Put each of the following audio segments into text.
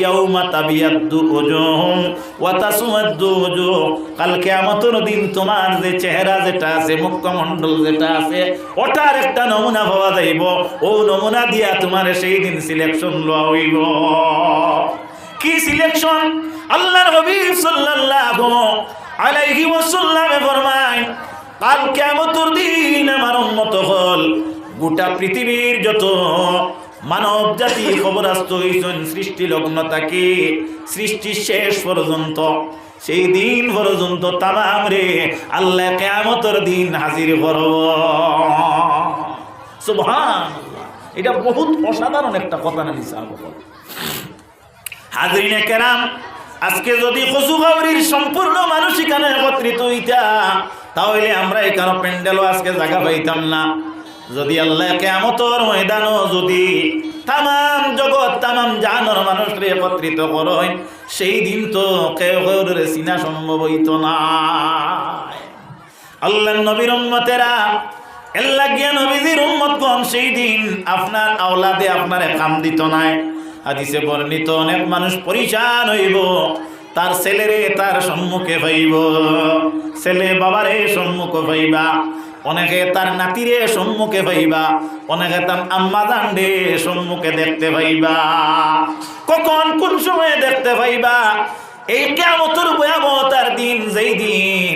ইয়াউমা তাবিয়াদ্দু উজুহুম ওয়া তাসওয়াদ্দু উজুহ। কাল কিয়ামতের দিন তোমার যে চেহারা যেটা আছে, মুখমণ্ডল যেটা আছে, ওটার একটা নমুনা পাওয়া যাইব। ও নমুনা দিয়া তোমার সেই দিন সিলেকশন লওয়া হইব। কি সিলেকশন? আল্লাহর হাবিব সাল্লাল্লাহু আলাইহি ওয়াসাল্লাম ফরমায়, কাল কিয়ামতের দিন আমার উম্মত হল গোটা পৃথিবীর যত মানব জাতি খবরাস্ত হইছেন সৃষ্টি লগ্ন থেকে সৃষ্টি শেষ পর্যন্ত, সেই দিন পর্যন্ত তামাম রে আল্লাহ কিয়ামতের দিন হাজির করব। সুবহানাল্লাহ, এটা বহুত অসাধারণ একটা কথা না নিসাব। হাজরিনে কেরাম, আজকে যদি খুশুখাওরির সম্পূর্ণ মানুষ এখানে একত্রিত হইতা, তাহলে আমরা এখানে প্যান্ডেলও আজকে জায়গা পাইতাম না। যদি আল্লাহ কিয়ামতের ময়দানও যদি তামাম জগৎ তামাম জাহানের মানুষকে একত্রিত করেন, সেই দিন তো কেউ কেউরে চিনা সম্ভব হইত না। আল্লাহর নবীর উম্মতেরা, আল্লাহ গিয়া নবীজির উম্মতগণ সেই দিন আপনার আওলাদে আপনারে কাম দিত না। হাদিসে বর্ণিত অনেক মানুষ পরিশান হইব, তার ছেলেরে তার সম্মুখে পাইব, ছেলে বাবারে সম্মুখে পাইবা, অনেকে তার নাতিরে সম্মুখে পাইবা, অনেকে তার আম্মা জানরে সম্মুখে দেখতে পাইবা। কখন কোন সময়ে দেখতে পাইবা? এই কিয়ামতের ভয়াবহতার দিন, যেই দিন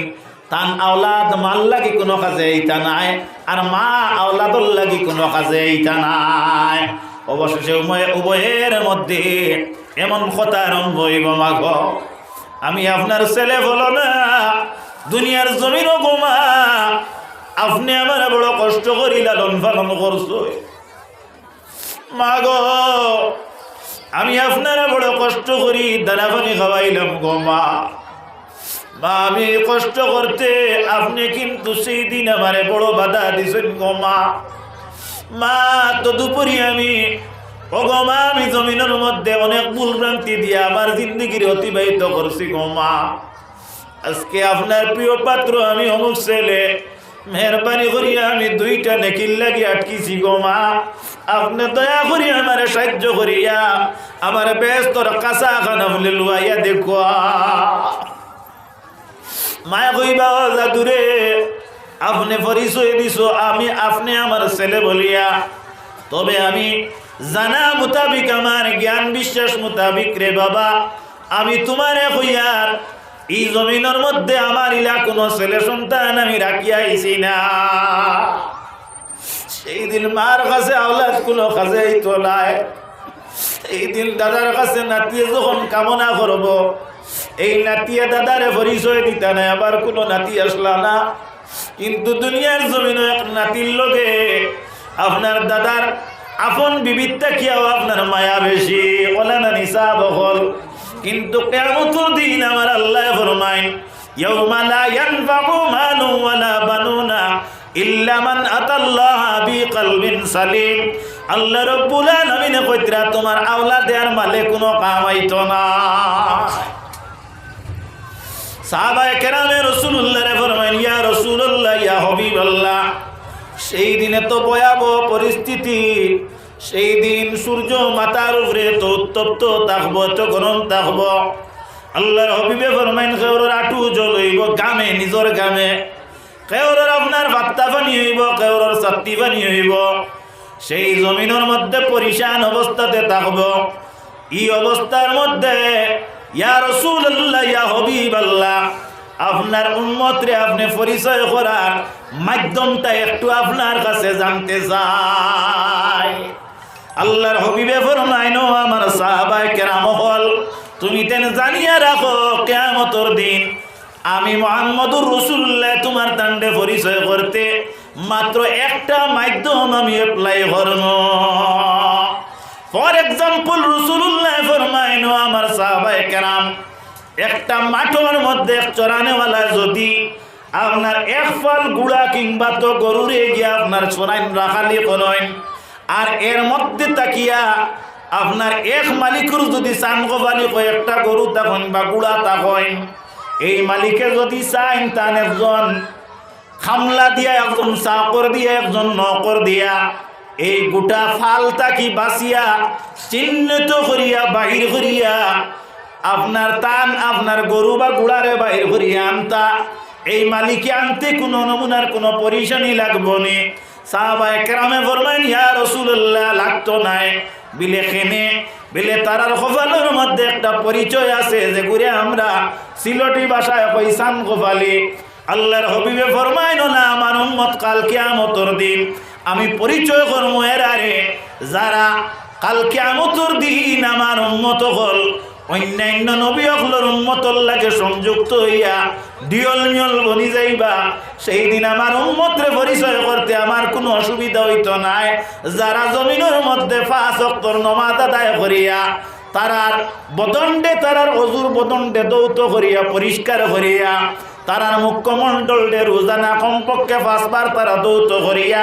তান আওলাদ মাল লাগি কোনো কাজে এইটা নাই, আর মা আওলাদর লাগি কোনো কাজে এইটা নাই। অবশেষে উভয়ের মধ্যে এমন কথা আরম্ভ হইব, মাগ আমি আপনার ছেলে বলো না, দুনিয়ার জমিনও গোমা, আপনি আমার বড় কষ্ট করি লালন পালন করছো, মাগ আমি আপনারা বড় কষ্ট করি দানা পানি খাওয়াইলাম গো মা। মা আমি কষ্ট করতে আপনি কিন্তু সেই দিন আমারে বড় বাধা দিছেন গো মা। মা তো দুপুরি আমি অগমা আমি জমিনের মধ্যে অনেক ভুল ভ্রান্তি দিয়ে আমার জিন্দগির অতিবাহিত করছি গো মা। আজকে আপনার প্রিয় পাত্র আমি অমুক ছেলে, মেহরবানি করিয়া আমি দুইটা নেকির লাগি আটকিছি গো মা। আপনি দয়া করি আমার সাহায্য করিয়া আমার ব্যস্তর কাঁচা খানা বলে লুয়াইয়া দেখো। মায়া কইবা জাদুরে আপনি পরিচয় দিছ আমি আপনি আমার ছেলে বলিয়া, তবে আমি জানা মোতাবিক আমার জ্ঞান বিশ্বাস মোতাবিক রে বাবা, আমি তোমারে কইয়ার এই জমিনের মধ্যে আমার ইলা কোনো ছেলে সন্তান আমি রাখিয়া আইছি না। সেই দিন মার কাছে আওলাদ কোনো কাজেই তোলায়, এই দিন দাদার কাছে নাতিয়ে যখন কামনা করব, এই নাতিয়ে দাদারে পরিচয় দিতে নাই, আবার কোনো নাতি আসলা না। কিন্তু দুনিয়ার জমিনে এক নাতির লগে আপনার দাদার আপন বিবিধতা কিয়াও আপনার মায়া বেশি, ওলা না নিসা বহল। কিন্তু কিয়ামতের দিন আমার আল্লাহ ফরমায়, ইয়াউমা লা ইয়ানফাউ মালু ওয়ালা বানুনা ইল্লা মান আতাল্লাহা বিকলবিন সালিম। আল্লাহ রাব্বুল আলামিন কইতরা তোমার আওলাদে আর মালে কোনো কাম আইতো না। সাহাবায়ে কেরামে রাসূলুল্লাহরে ফরমায়, ইয়া রাসূলুল্লাহ ইয়া হাবিবাল্লাহ, সেই দিনে তো ভয়াবহ পরিস্থিতি, সেই দিন সূর্য মাথার উপরে তো উত্তপ্ত থাকবো, তো গরম থাকবো। আল্লাহর হাবিবে ফরমাইন, কেউর আটু জল হইব গামে, নিজের গামে, কেউর আপনার ভাত্তা পানি হইব, কেউর ছাত্তি পানি হইব। সেই জমিনের মধ্যে পরিশান অবস্থাতে থাকবো। এই অবস্থার মধ্যে ইয়া রাসূলুল্লাহ ইয়া হাবিবাল্লাহ, আপনার উম্মতরে আপনি পরিচয় করার মাধ্যমটা একটু আপনার কাছে জানতে চাই। আল্লাহর হাবিবে ফরমাইন, আমার সাহাবায়ে কেরাম হল, তুমি তেন জানিয়া রাখো কিয়ামতের দিন আমি মুহাম্মদুর রাসূলুল্লাহ তোমার তান্ডে পরিচয় করতে মাত্র একটা মাধ্যম আমি অ্যাপ্লাই করব। ফর এক্সাম্পল রাসূলুল্লাহ ফরমাইন, আমার সাহাবায়ে কেরাম, একটা মাঠের মধ্যে চরানেওয়ালা যদি আপনার এক ফল গুড়া কিংবা তো গরুরে গিয়া আপনার চরাইন রাখালি করেন, আর এর মধ্যে তাকিয়া আপনার এক মালিকের যদি চানগোবালি কয়েকটা গরু তখন বা গুড়া তখন, এই মালিকে যদি চাইন তান একজন খামলা দিয়া, একজন চাকর দিয়া, একজন নকর দিয়া এই গোটা ফালটাকে বাঁচিয়া চিহ্নিত করিয়া বাহির করিয়া আপনার তান আপনার গরু বা গুড়ারে বাহির করিয়া আনতা। এই মালিকে আনতে কোনো নমুনার কোনো পরিশানি লাগবো নি। সাহাবায়ে কেরামে ফরমাইন ইয়া রাসূলুল্লাহ লাগতো নাই বিলে খেনে বিলে তারার কপালের মধ্যে একটা পরিচয় আছে যে করে আমরা সিলটি ভাষায় কইসান কপালি। আল্লাহর হাবিবে ফরমাইন না আমার উম্মত কাল কিয়ামতের দিন আমি পরিচয় করব এরারে যারা কাল কিয়ামতের দিন আমার উম্মত হল অন্যান্য নবী হকলের উম্মতর লাগে সংযুক্ত হইয়া ডিয়ল মিয়ল বনি যাইবা। সেই দিন আমার উম্মতরে পরিচয় করতে আমার কোনো অসুবিধা হইতো নাই। যারা জমিনের মধ্যে 5 ওয়াক্তের নামাজ আদায় করিয়া তারার বদন্ডে তারার অজুর বদন্ডে দৌত করিয়া পরিষ্কার করিয়া তারার মুখ্যমণ্ডলে রোজানা কমপক্ষে 5 বার তারা দৌত করিয়া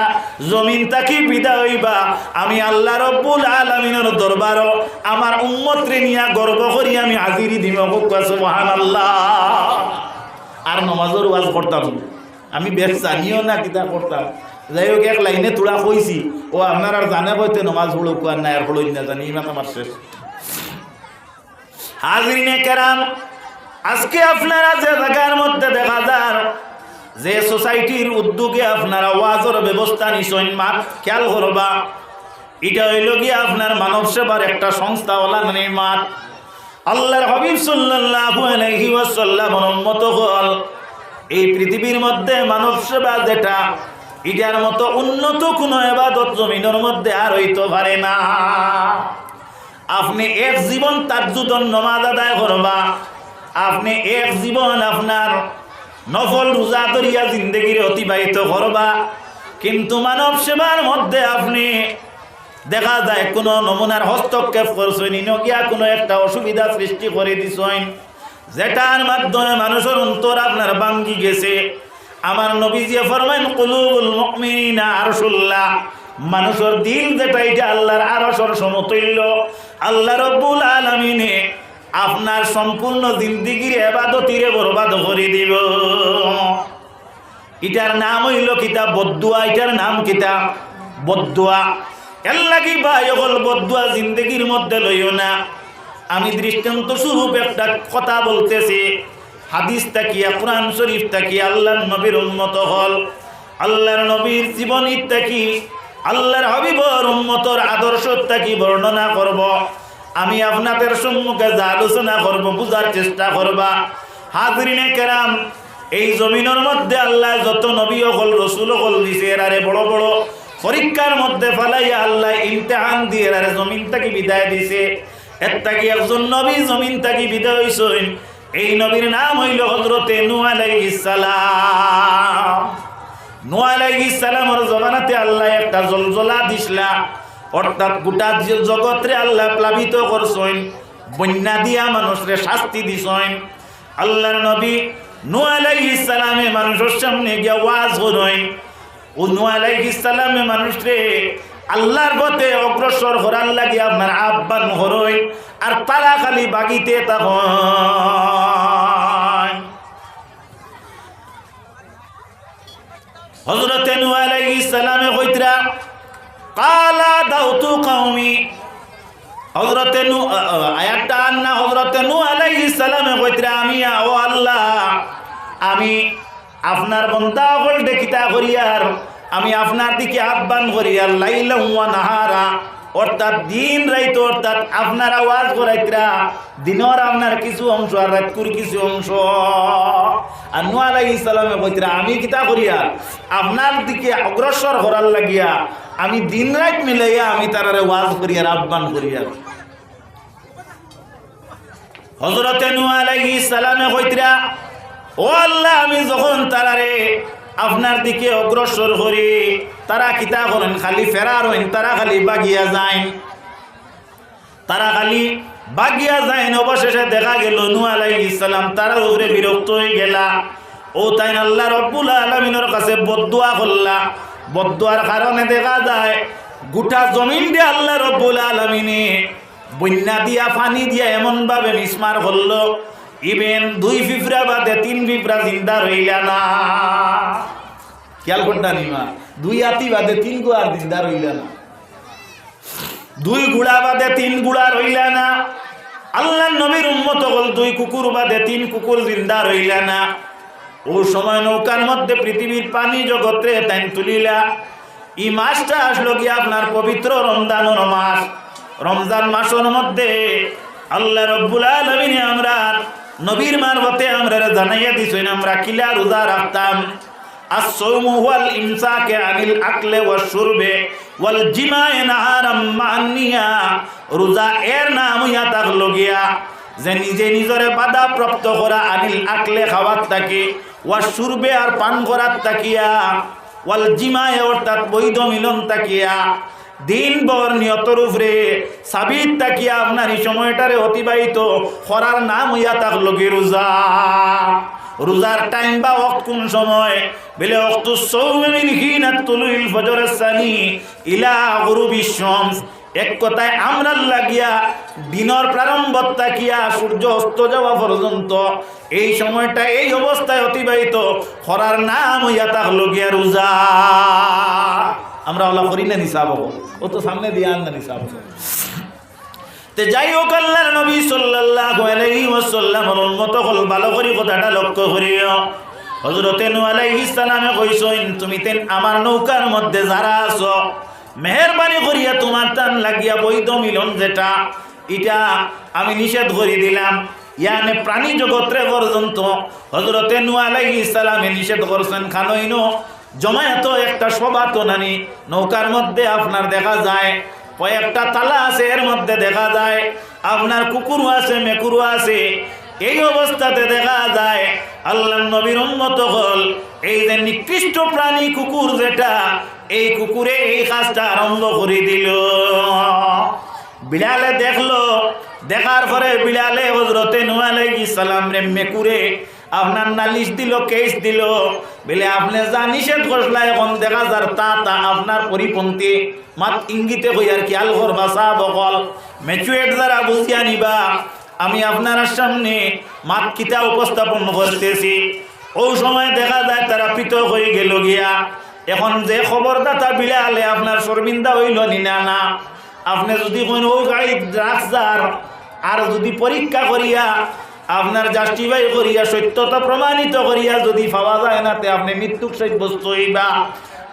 জমিন তাকি বিদায় হইবা। আমি আল্লাহ রব্বুল আলামিনের দরবারও আমার উম্মতরে নিয়া গর্ব করি আমি হাজিরি দিব। সুবহানাল্লাহ। আর নমাজের ওয়াজ করতাম আমি বেশ জানিও না কিতা করতাম। যাই হোক এক লাইনে তোরা কইছি ও আপনার আর জানে কইতে নমাজ হলো কোয়ার নাই আর হলো না জানি ইমান আমার শেষ। হাজিরিনে কেরাম আজকে আপনারা যে জায়গার মধ্যে দেখা যায় যে সোসাইটির উদ্যোগে আপনারা ওয়াজের ব্যবস্থা নিশ্চয় মা খেয়াল করবা। এটা হইল গিয়ে আপনার মানব সেবার একটা সংস্থা ওলা নির্মাণ। আল্লাহর হাবিব সাল্লাল্লাহু আলাইহি ওয়াসাল্লামের উম্মত হল এই পৃথিবীর মধ্যে মানব সেবা যেটা এটার মতো উন্নত কোনো ইবাদত জমিনের মধ্যে আর হইতে পারে না। আপনি এক জীবন তাজ্জুদের নামাজ আদায় করবা, আপনি এক জীবন আপনার নফল রোজা ধরিয়া জিন্দগির অতিবাহিত করবা, কিন্তু মানব সেবার মধ্যে আপনি দেখা যায় কোনো নমুনার হস্তক্ষেপ করছেন, ইনকিয়া কোনো একটা অসুবিধা সৃষ্টি করে দিছেন যেটার মাধ্যমে মানুষের অন্তর আপনার ভাঙ্গি গেছে। আমার নবীজি ফরমাইন কুলুবুল মুমিনিনা আরশুল্লাহ, মানুষের দিল যেটা এটা আল্লাহর আরশের সমতুল্য। আল্লাহ রব্বুল আলামিনে আপনার সম্পূর্ণ জিন্দিগির ইবাদতিরে বরবাদ করে দিব। এটার নাম হইল কিতাব বদদুয়া। এটার নাম কিতাব বদদুয়া। এর লাগি ভাই হল বদদুয়া জিন্দিগির মধ্যে লইও না। আমি দৃষ্টান্ত স্বরূপ একটা কথা বলতেছি, হাদিস তাকিয়া কোরআন শরীফ তাকিয়া আল্লাহর নবীর উম্মত হল আল্লাহর নবীর জীবনী তাকি আল্লাহর হাবিবর উম্মতর আদর্শ তাকি বর্ণনা করব। আমি আপনাদের সম্মুখে যা আলোচনা করব বুঝার চেষ্টা করবা। হাজরিনে কেরাম, এই জমিনের মধ্যে আল্লাহ যত নবী হল রসুল হল দিছে এরারে বড় বড় পরীক্ষার মধ্যে ফেলাইয়া আল্লাহ ইমতিহান দিয়ে এরারে জমিন থেকে বিদায় দিছে। এর থেকে একজন নবী জমিন থেকে বিদায় হইছেন, এই নবীর নাম হইল হযরতে নূহ আলাইহিস সালাম। নূহ আলাইহিস সালামের জমানাতে আল্লাহ একটা জলজলা দিছলা, অর্থাৎ গোটা জগৎরে আল্লাহ প্লাবিত করছেন, বন্যা দিয়া মানুষরে শাস্তি দিছেন। আল্লাহর নবী নূহ আলাইহিস সালামে মানুষের সামনে গিয়া ওয়াজ করেন। ও নূহ আলাইহিস সালামে মানুষরে আল্লাহর পথে অগ্রসর করার লাগি আপনার আহ্বান করেন, আর তারা খালি বাগিতে তখন হযরতে নূহ আলাইহিস সালামে কইতরা কালা দাউতু কওমি। হযরতে নূহ আয়াতটা না, হযরতে নূহ আলাইহিস সালামে কইতরা আমি ও আল্লাহ, আমি আপনার বান্দা হল দেখিতা করিয়ার আমি আপনার দিকে আহ্বান করি আর লাইলা ওয়া নাহারা, অর্থাৎ দিন রাইত, অর্থাৎ আপনার আওয়াজ করাইতরা দিনের আপনার কিছু অংশ আর রাতকুর কিছু অংশ। আর নূহ আলাইহিস সালামে কইতরা আমি কিতা করিয়া আপনার দিকে অগ্রসর করার লাগিয়া আমি দিন রাত মিলাইয়া আমি তারারে ওয়াজ করিয়ার আহ্বান করিয়ার। হযরতে নূহ আলাইহিস সালামে কইতরা ও আল্লাহ, আমি যখন তারারে আপনার দিকে অগ্রসর করি তারা কিতা করেন, খালি ফেরার হইন, তারা খালি বাগিয়া যায়, তারা খালি বাগিয়া যায়। অবশেষে দেখা গেল নূহ আলাইহিস সালাম তারার উপরে বিরক্ত হয়ে গেলা। ও তাই আল্লাহ রব্বুল আলামিনের কাছে বদদুয়া করলা। বদদুয়ার কারণে দেখা যায় গোটা জমিন দিয়ে আল্লাহ রব্বুল আলামিনে বন্যা দিয়া পানি দিয়া এমন ভাবে মিসমার করলো, ইভেন 2 পিঁপড়া বাদে 3 পিঁপড়া জিন্দা রইলা না। খেয়াল করতা নিমা, 2 হাতি বাদে 3 গো আর জিন্দা রইলা না। দুই গুড়া বাদে তিন গুড়া রইলা না। আল্লাহর নবীর উম্মত হল দুই কুকুর বাদে তিন কুকুর জিন্দা রইলা না। ও সময় নৌকার মধ্যে পৃথিবীর পানি জগতে তাই তুলিলা। এই মাসটা আসলো কি আপনার পবিত্র রমজানের মাস। রমজান মাসের মধ্যে আল্লাহ রব্বুল আলামিন আমরা নবীর মারফতে আমরা জানাইয়া দিছেন আমরা কিলা রোজা রাখতাম। as-sawmu wal imsak anil akli wash-shurbi wal jima'i naharam ma'niya। রোজা এর নাম ইয়া থাকলো গিয়া যে নিজে নিজরে বাধা প্রাপ্ত করা, আনিল আকলে খাওয়ার তাকে, ওয়াশ-শুরবে আর পান করার তাকিয়া, ওয়াল জিমায়ে অর্থাৎ বৈধ মিলন তাকিয়া, দিন বর নিয়তর উপরে সাবিত তাকিয়া আপনার এই সময়টারে অতিবাহিত করার নাম ইয়া থাকলো কি রোজা। রোজার টাইম বা ওয়াক্ত কোন সময় বলে ওয়াক্তু সাওমি মিন হিনাত তুলুল ফজরের সানি ইলা গুরুবিশ শামস। এক কথায় আমরা লাগিয়া দিনের প্রারম্ভ তাকিয়া সূর্য অস্ত যাওয়া পর্যন্ত এই সময়টা এই অবস্থায় অতিবাহিত করার নাম ইয়া থাকলো গিয়া রোজা। আমরা ওলা করি না নিসাব, ও তো সামনে দিয়ে আন না নিসাব। তে যাই হোক, আল্লাহর নবী সাল্লাল্লাহু আলাইহি ওয়াসাল্লামের উম্মত হল ভালো করে কথাটা লক্ষ্য করিও। হযরতে নূহ আলাইহিস সালামে কইছেন তুমি তেন আমার নৌকার মধ্যে যারা আছো মেহরবানি করিয়া তোমার টান লাগিয়া বৈধ মিলন যেটা এটা আমি নিষেধ করে দিলাম। ইয়ানে প্রাণী জগৎরে পর্যন্ত হযরতে নূহ আলাইহিস সালামে নিষেধ করছেন। খানইনো জমায়েত একটা সভা তো নানি নৌকার মধ্যে আপনার দেখা যায় কয়েকটা তালা আছে, এর মধ্যে দেখা যায় আপনার কুকুরও আছে মেকুরও আছে। এই অবস্থাতে দেখা যায় আল্লাহর নবীর উম্মত হল এই যে নিকৃষ্ট প্রাণী কুকুর যেটা, এই কুকুরে এই কাজটা আরম্ভ করে দিল। বিলালে দেখলো, দেখার পরে বিলালে হযরতে নূহ আলাইহিস সালাম রে মেকুরে আপনার নালিশ দিল, কেস দিল, বলে আপনি যা নিষেধ করলা এখন দেখা যার তা তা আপনার পরিপন্থী মাত ইঙ্গিতে কই আর কি আল করবা সা বকল ম্যাচুয়েট যারা বুঝিয়া নিবা আমি আপনার সামনে মাত কিতা উপস্থাপন করতেছি। ওই সময় দেখা যায় তারা পৃথক হয়ে গেল গিয়া। এখন যে খবরদাতা বিলালে আপনার শর্মিন্দা হইল নিনা না, আপনি যদি কোন ও গাড়ি রাখজার আর যদি পরীক্ষা করিয়া আপনার জাস্টিফাই করিয়া সত্যতা প্রমাণিত করিয়া যদি পাওয়া যায় না তে আপনি মৃত্যুক সাব্যস্ত হইবা।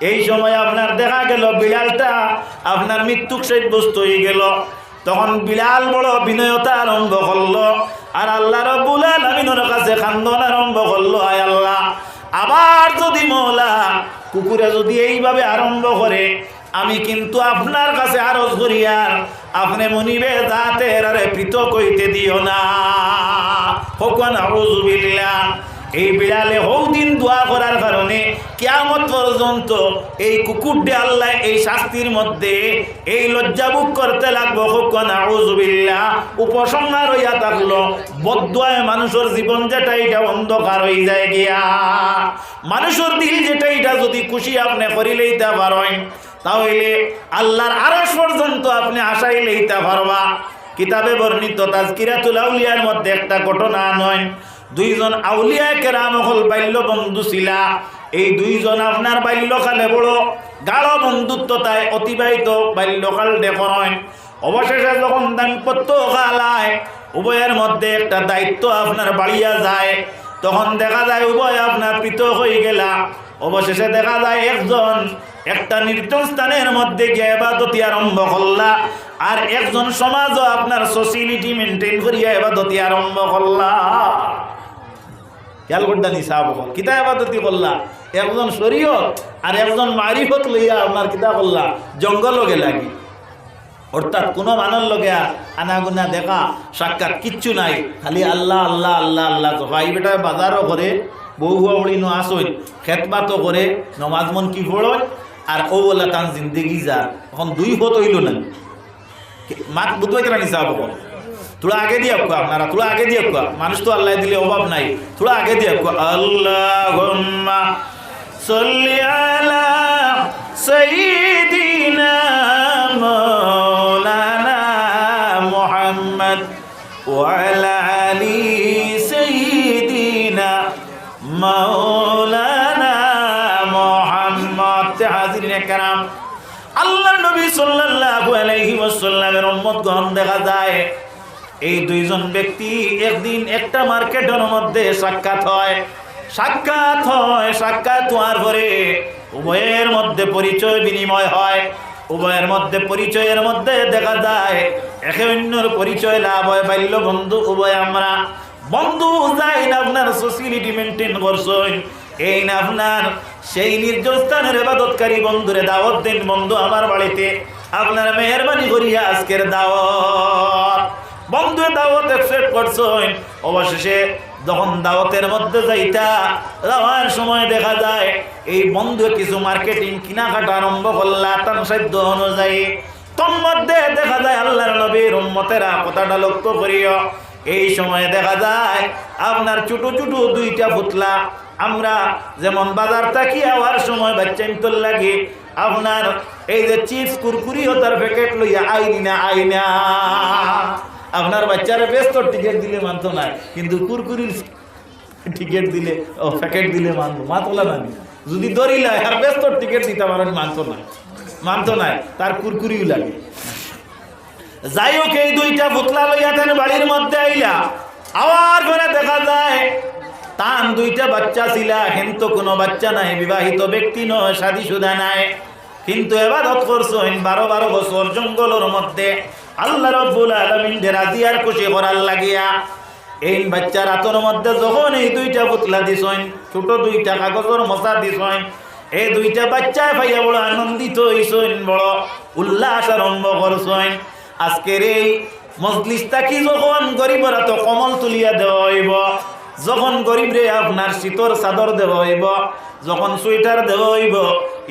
এই সময় আপনার দেখা গেল বিলালটা আপনার মৃত্যুক সাব্যস্ত হয়ে গেল। তখন বিলাল বড় বিনয়তা আরম্ভ করলো আর আল্লাহ রাব্বুল আলামিনের কাছে খান্দন আরম্ভ করলো, আয় আল্লাহ আবার যদি মওলা কুকুরে যদি এইভাবে আরম্ভ করে আমি কিন্তু আপনার কাছে আরজ করি আর আপনি মনিবে যাতে এরারে পৃথক হইতে দিও না। হকুন আউযু বিল্লাহ। এই বিড়ালে দিন দোয়া করার কারণে কিয়ামত পর্যন্ত এই কুকুরটি আল্লাহ এই শাস্তির মধ্যে এই লজ্জা বুক করতে লাগবো। হকুন আউযু বিল্লাহ। উপসংহার হইয়া থাকলো বদদুয়ায় মানুষের জীবন যেটা এটা অন্ধকার হয়ে যায় গিয়া। মানুষের দিল যেটা এটা যদি খুশি আপনি করিলেইতে পারেন তাহলে আল্লাহর আরশ পর্যন্ত আপনি আশাই লইতে পারবা। কিতাবে বর্ণিত তাজকিরাতুল আউলিয়ার মধ্যে একটা ঘটনা নয়, দুইজন আউলিয়া কেরাম হল বাল্য বন্ধু ছিলা। এই দুইজন আপনার বাল্যকালে বড় গাঢ় বন্ধুত্বতায় অতিবাহিত বাল্যকাল দেখেন। অবশেষে যখন দাম্পত্য কালায় উভয়ের মধ্যে একটা দায়িত্ব আপনার বাড়িয়া যায়, তখন দেখা যায় উভয় আপনার পৃথক হয়ে গেলা। অবশেষে দেখা যায় একজন একটা নির্জন স্থানের মধ্যে গিয়ে ইবাদতি আরম্ভ করলা আর একজন সমাজও আপনার সোসাইটি মেনটেন করিয়া ইবাদতি আরম্ভ করলা। খেয়াল করতে নিসাব কিতা ইবাদতি করলা, একজন শরীয়ত আর একজন মারিফত লইয়া আপনার কিতা করলা জঙ্গল গেলাগি। অর্থাৎ কোনো মানুষ লগে আনাগুনা দেখা সাক্ষাৎ কিচ্ছু নাই, খালি আল্লাহ আল্লাহ আল্লাহ আল্লাহ। ভাই বেটা বাজারও করে বউ বাউড়ি নো আসইন খেতবাতও করে নমাজ মন কি পড়য় আর ও বলা তান জিন্দগি যা। এখন দুই হত হইল না মাত বুধবাই তারা নিসাব थोड़ा आगे दिया आपको আপনারা थोड़ा आगे दिया आपको মানুষ তো আল্লাহ দিলে অভাব নাই थोड़ा आगे दिया आपको আল্লাহুম্মা সাল্লি আলা সাইয়্যিদিনা মাওলানা মুহাম্মদ ওয়া আলা আলি সাইয়্যিদিনা মাওলানা মুহাম্মদ। হাজিরিন کرام আল্লাহর নবী সাল্লাল্লাহু আলাইহি ওয়াসাল্লামের উম্মতগণ দেখা যায় এই দুইজন ব্যক্তি একদিন একটা মার্কেটের মধ্যে সাক্ষাৎ হয়। সাক্ষাৎ হওয়ার পরে উভয়ের মধ্যে পরিচয় বিনিময় হয়। উভয়ের মধ্যে পরিচয়ের মধ্যে দেখা যায় একে অন্যর পরিচয় লাভ হয়। বাল্য বন্ধু উভয় আমরা বন্ধু যাই না আপনার সোশিয়ালিটি মেনটেন করছেন, এই না আপনার সেই নির্জন স্থানের ইবাদতকারী বন্ধুরে দাওয়াত দেন, বন্ধু আমার বাড়িতে আপনার মেহরবানি করিয়া আজকের দাওয়াত। বন্ধু দাওয়াত অ্যাকসেপ্ট করছেন। অবশেষে যখন দাওয়াতের মধ্যে যাওয়ার সময় দেখা যায় এই বন্ধু কিছু মার্কেটিং কেনাকাটা আরম্ভ করলা তার সাধ্য অনুযায়ী। তন্মধ্যে দেখা যায় আল্লাহর নবীর উম্মতেরা কথাটা লক্ষ্য করিও, এই সময় দেখা যায় আপনার ছোট ছোট দুইটা পুতলা, আমরা যেমন বাজার থাকি আওয়ার সময় বাচ্চা তোর লাগে আপনার এই যে চিপস কুরকুরি হতার প্যাকেট লইয়া আইনা আপনার বাচ্চারা ব্যস্ত টিকিট দিলে মানতো না, কিন্তু কুরকুরির টিকিট দিলে ও প্যাকেট দিলে মাতলা না। যদি দরিলা আর ব্যস্ত টিকিট দিতে পারেন মানতো না, তার কুরকুরিও লাগে। যাই হোক, এই দুইটা পুতলা লইয়া তেন বাড়ির মধ্যে আইলা আবার করে দেখা যায় তান দুইটা বাচ্চা ছিলা, কিন্তু কোনো বাচ্চা নাই, বিবাহিত ব্যক্তি নয়, শাদীশুদা নাই, কিন্তু ইবাদত করছেন 12 বছর জঙ্গলের মধ্যে আল্লাহ রাব্বুল আলামিন রাজি আর খুশি করার লাগিয়া। এই বাচ্চার হাতের মধ্যে যখন এই দুইটা পুতলা দিছেন, ছোট দুইটা কাগজের মশা দিছেন, এই দুইটা বাচ্চা ভাইয়া বড় আনন্দিত হইছেন, বড় উল্লাস আরম্ভ করছেন। আজকের এই মজলিসটা কি যখন গরিবরা তো কমল তুলিয়া দেওয়া হইব, যখন গরিবরে আপনার শীতর চাদর দেওয়া হইব, যখন সোয়েটার দেওয়া হইব,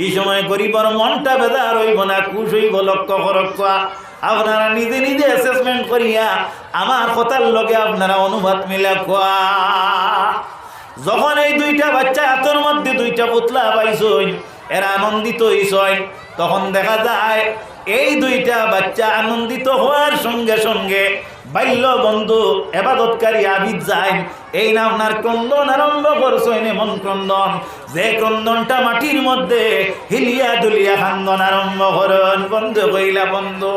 এই সময় গরিবর মনটা বেজার হইব না, খুশ হইব। লক্ষ্য করক্কা আপনারা নিজে নিজে অ্যাসেসমেন্ট করিয়া আমার কথার লগে আপনারা অনুবাদ মিলা কোয়া। যখন এই দুইটা বাচ্চা হাতের মধ্যে দুইটা পুতলা পাইছেন, এরা আনন্দিত হইছেন, তখন দেখা যায় এই দুইটা বাচ্চা আনন্দিত হওয়ার সঙ্গে সঙ্গে বাল্য বন্ধু ইবাদতকারী আবিদ যাই এই না আপনার ক্রন্দন আরম্ভ করছেন, এমন ক্রন্দন যে ক্রন্দনটা মাটির মধ্যে হিলিয়া দুলিয়া কান্দন আরম্ভ করেন। বন্ধু কইলা, বন্ধু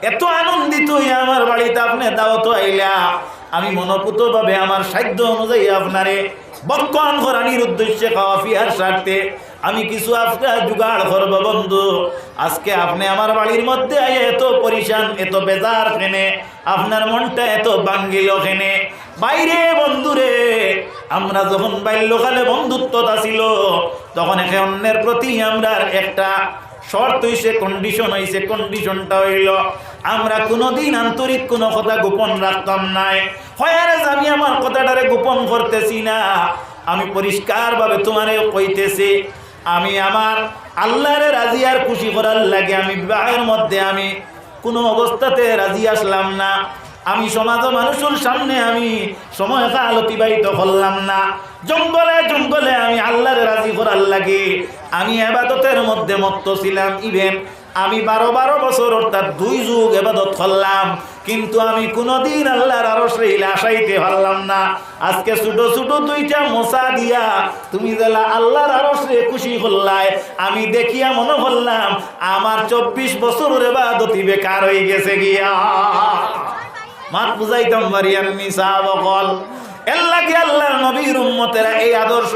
এত আনন্দিত হইয়া আমার বাড়িতে আপনি দাওয়াত আইলা, আমি মনোপুত ভাবে আমার সাধ্য অনুযায়ী আপনারে বক্ষণ করানির উদ্দেশ্যে খাওয়া পিয়ার স্বার্থে আমি কিছু আপনার জোগাড় করব। বন্ধু আজকে আপনি আমার বাড়ির মধ্যে এত পরিশান, এত বেজার কেনে, আপনার মনটা এত বাঙ্গিল কেনে? বাইরে বন্ধুরে আমরা যখন বাল্যকালে বন্ধুত্বতা ছিল, তখন একে অন্যের প্রতি আমরা একটা শর্ত হইছে, কন্ডিশন হইছে। কন্ডিশনটা হইল আমরা কোনোদিন আন্তরিক কোনো কথা গোপন রাখতাম নাই। হয়ারে আমি আমার কথাটারে গোপন করতেছি না, আমি পরিষ্কারভাবে তোমারে কইতেছি, আমি আমার আল্লাহরে রাজি আর খুশি করার লাগে আমি বিবাহের মধ্যে আমি কোনো অবস্থাতে রাজি আসলাম না। আমি সমাজ মানুষের সামনে আমি সময় অতিবাহিত করলাম না। জঙ্গলে জঙ্গলে আমি আল্লাহরে রাজি করার লাগে আমি ইবাদতের মধ্যে মত্ত ছিলাম। ইভেন আমি 12 বছর অর্থাৎ 2 যুগ ইবাদত করলাম, কিন্তু আমি কোনোদিন আল্লাহর আরশে আশাইতে পারলাম না। আজকে ছোট ছোট দুইটা মশা দিয়া তুমি যারা আল্লাহর আরশে খুশি করলাই, আমি দেখিয়া মনে করলাম আমার 24 বছরের ইবাদতই বেকার হয়ে গেছে গিয়া। মাত বুঝাইতাম মারিয়ান নিসা বকল এর লাগে আল্লাহর নবীর উম্মতেরা এই আদর্শ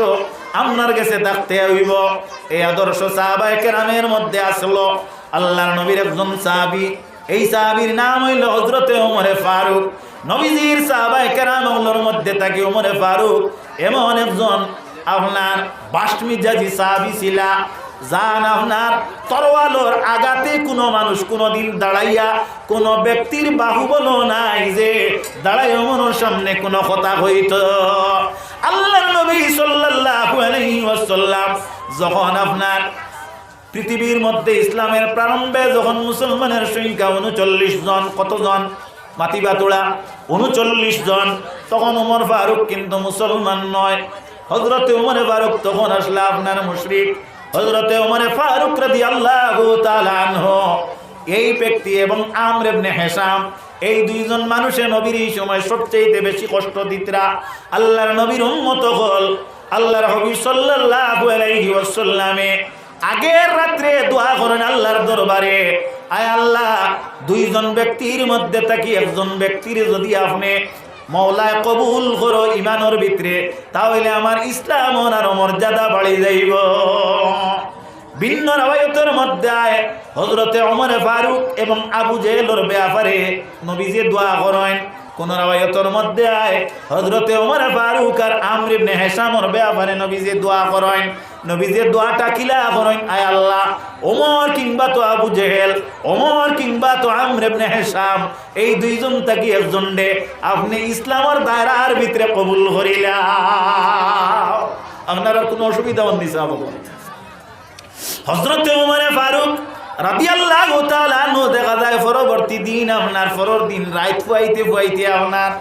আপনার কাছে থাকতে হইব। এই আদর্শ সাহাবায়ে কেরামের মধ্যে আসলো। আল্লাহর নবীর একজন সাহাবী, এই সাহাবীর নাম হইল হযরতে ওমরে ফারুক। নবীজির সাহাবায়ে কেরামের মধ্যে থাকে ওমরে ফারুক এমন একজন আপনার বাস্টমিজাজি সাহাবী ছিলা, যান আপনার তরোয়ালের আগাতে কোনো মানুষ কোনোদিন দাঁড়াইয়া কোনো ব্যক্তির বাহুবল নাই যে দাঁড়াই ওমরের সামনে কোনো কথা হইত। আল্লাহর নবী সাল্লাল্লাহু আলাইহি ওয়াসাল্লাম যখন আপনার পৃথিবীর মধ্যে ইসলামের প্রারম্ভে যখন মুসলমানের সংখ্যা 39 জন, কতজন মাতিবাতুড়া 39 জন, তখন ওমর ফারুক কিন্তু মুসলমান নয়। হযরতে ওমরে ফারুক তখন আসলে আপনার মুশরিক। হযরতে ওমরে ফারুক রাদিয়াল্লাহু তাআলা আনহু এই ব্যক্তি এবং আমর ইবনে হিশাম এই দুইজন মানুষে নবীর এই সময় সবচেয়ে বেশি কষ্ট দিতরা। আল্লাহর নবীর উম্মত হল আল্লাহর হাবিব সাল্লাল্লাহু আলাইহি ওয়াসাল্লামে আগের রাত্রে দোয়া করেন আল্লাহর দরবারে, আয় আল্লাহ, দুইজন ব্যক্তির মধ্যে থাকি একজন ব্যক্তির যদি আপনি মওলায় কবুল করো ইমানের ভিতরে, তাহলে আমার ইসলাম আর মর্যাদা বাড়ি যাইব। ভিন্ন রাওয়ায়াতের মধ্যে হযরতে ওমর ফারুক এবং আবু জেহেলের ব্যাপারে নবীজি দোয়া করেন। কোন রাওয়ায়াতের মধ্যে হযরতে ওমর ফারুক আর আমর ইবনে হিশামের ব্যাপারে নবীজি দোয়া করেন। নবীজি দোয়াটা কিলা করেন, আয় আল্লাহ, ওমর কিংবা তো আবু জেহেল, ওমর কিংবা তো আমর ইবনে হিশাম, এই দুইজন থাকি একজন দে আপনি ইসলামের দায়রার ভিতরে কবুল করিলা। আপনার কোনো অসুবিধা হচ্ছে আবু? হযরত ওমর ফারুক রাদিয়াল্লাহু তাআলা আনহু দেখা যায় পরবর্তী দিন আপনার পরের দিন রাত ফুয়াইতে আপনার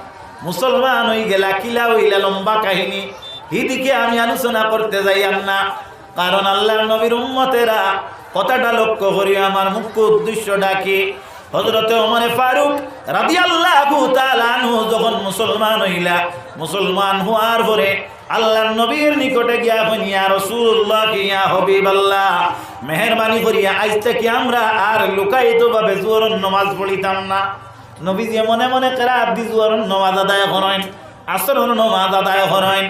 মুসলমান হয়ে গেলা। কিলা হইলা লম্বা কাহিনী, এদিকে আমি আলোচনা করতে যাই না, কারণ আল্লাহর নবীর উম্মতেরা কথাটা লক্ষ্য করি আমার মুখ্য উদ্দেশ্য ডাকে। হযরত ওমর ফারুক রাদিয়াল্লাহু তাআলা আনহু যখন মুসলমান হইলা, মুসলমান হওয়ার পরে আল্লাহর নবীর নিকটে গিয়া কইন, ইয়া রাসূলুল্লাহ, ইয়া হাবিবাল্লাহ, মেহেরবানি করিয়া আজ থেকে আমরা আর লুকায়িত ভাবে জোহরের নামাজ পড়িতাম না। নবীজি মনে মনে কেরাত দি জোহরের নামাজ আদায় করেন, আসরের নামাজ আদায় করেন।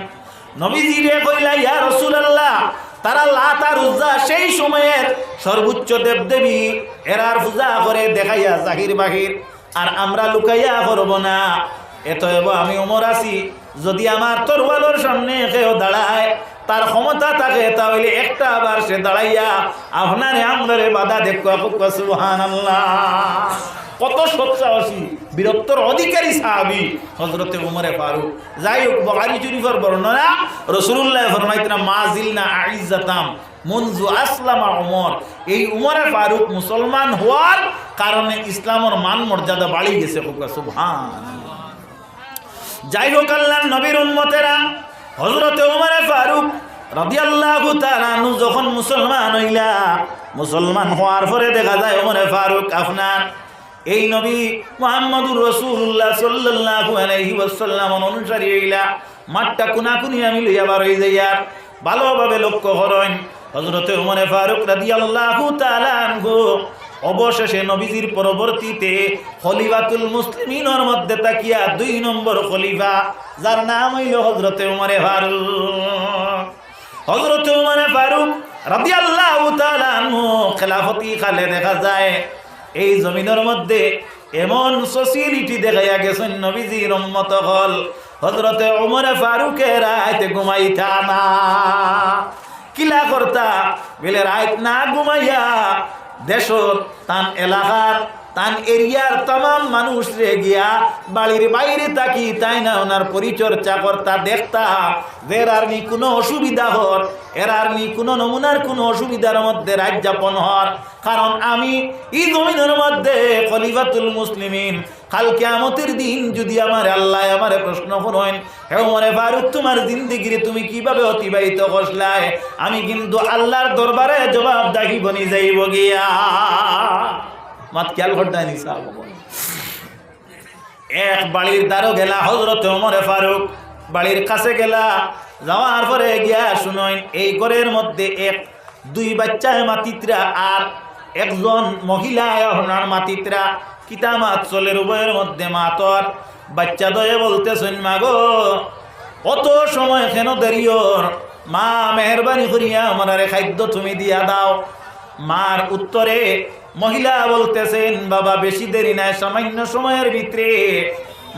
নবীজি রে কইলা, ইয়া রাসূলুল্লাহ, তারা লাত আর উজ্জা সেই সময়ের সর্বোচ্চ দেবদেবী, এরার পূজা করে দেখাইয়া জাহির বাহির, আর আমরা লুকাইয়া করব না। এতএব আমি ওমর আছি, যদি আমার তরওয়ালের সামনে কেউ দাঁড়ায়, তার ক্ষমতা থাকে, তাহলে একটা আবার সে দাঁড়াইয়া আপনারে আমরারে বাধা দেখো। সুবহানাল্লাহ, কত সৎসাহসী বীরত্বর অধিকারী সাহাবী হযরতে ওমর ফারুক। যাই হোক, বুখারী শরীফের বর্ণনা, রাসূলুল্লাহ ফরমাইতেন, মাজিলনা আইজ্জাতাম মুনজু আসলামা ওমর। এই ওমর ফারুক মুসলমান হওয়ার কারণে ইসলামের মান মর্যাদা বাড়ি গেছে। সুবহানাল্লাহ। যাই হোক, আল্লাহর নবীর উম্মতেরা হযরতে ওমর ফারুক রাদিয়াল্লাহু তাআলা আনহু যখন মুসলমান হইলা, মুসলমান হওয়ার পরে দেখা যায় ওমর ফারুক আপনার এই নবী মুহাম্মদুর রাসূলুল্লাহ সাল্লাল্লাহু আলাইহি ওয়াসাল্লাম অনুসারী হইলা। মাঠটা কুনাকুনি আমি লইয়া বার হই যাই, আর ভালোভাবে লক্ষ্য করেন। হযরতে ওমর ফারুক রাদিয়াল্লাহু তাআলা আনহু অবশেষে নবীজির পরবর্তীতে খলিফাতুল মুসলিমিনের মধ্যে তাকিয়া 2 নম্বর খলিফা, যার নাম হইল হযরতে ওমর ফারুক। হযরতে ওমর ফারুক রাদিয়াল্লাহু তাআলা আনহু খেলাফতি কালে দেখা যায় এই জমিনের মধ্যে এমন সোশিয়ালিটি দেখাইয়া গেছেন নবীজির উম্মত হল। হযরতে ওমর ফারুকের রাতে ঘুমাইতা না, কিলা করতা বলে রাত না ঘুমাইয়া দেশর তান এলাকার তান এরিয়ার তাম মানুষ রে গিয়া বাড়ির বাইরে থাকি তাই না ওনার পরিচর্যা করতা, দেখতা এরার নি কোনো অসুবিধা হর, এরার নি কোনো নমুনার কোনো অসুবিধার মধ্যে রাত যাপন হর। কারণ আমি এই জমিনের মধ্যে খলিফাতুল মুসলিমিন, কাল কিয়ামতের দিন যদি আমার আল্লাহ আমারে প্রশ্ন করেন, হে ওমর ফারুক, তোমার জিন্দেগিরে তুমি কিভাবে অতিবাহিত করলাই, আমি কিন্তু আল্লাহর দরবারে জবাবদাহি বনি যাইব গিয়া। মাত খেয়াল করতেন এক বাড়ির দ্বারও গেলা হযরতে ওমর ফারুক, বাড়ির কাছে গেলা, যাওয়ার পরে গিয়া শুনেন এই ঘরের মধ্যে 2 বাচ্চা মাতিত্রা আর একজন মহিলা ওনার মাতিত্রা। কিতা মাত চলের উভয়ের মধ্যে মাতর বাচ্চা দয়ে বলতেছেন, মা গো অত সময় কেন দেরিওর, মা মেহরবানি করিয়া আমার খাদ্য তুমি দিয়া দাও। মার উত্তরে মহিলা বলতেছেন, বাবা বেশি দেরি নাই, সামান্য সময়ের ভিতরে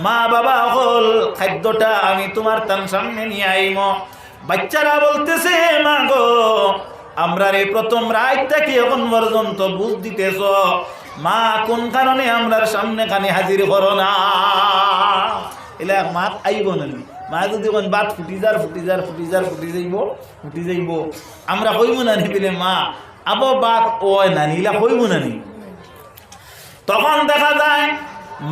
মা বাবা হল খাদ্যটা আমি তোমার তার সামনে নিয়ে আইম। বাচ্চারা বলতেছে, মা গো আমরা রে প্রথম রাত থেকে এখন পর্যন্ত বুঝ দিতেছ, মা কোন কারণে আমরার সামনে খানে হাজির করো না। এলা মা আইব না, মা যদি বাদ ফুটি যাইব আমরা কইব না নি বলে, মা আবো বাদ ও না নিলা কইব না নি। তখন দেখা যায়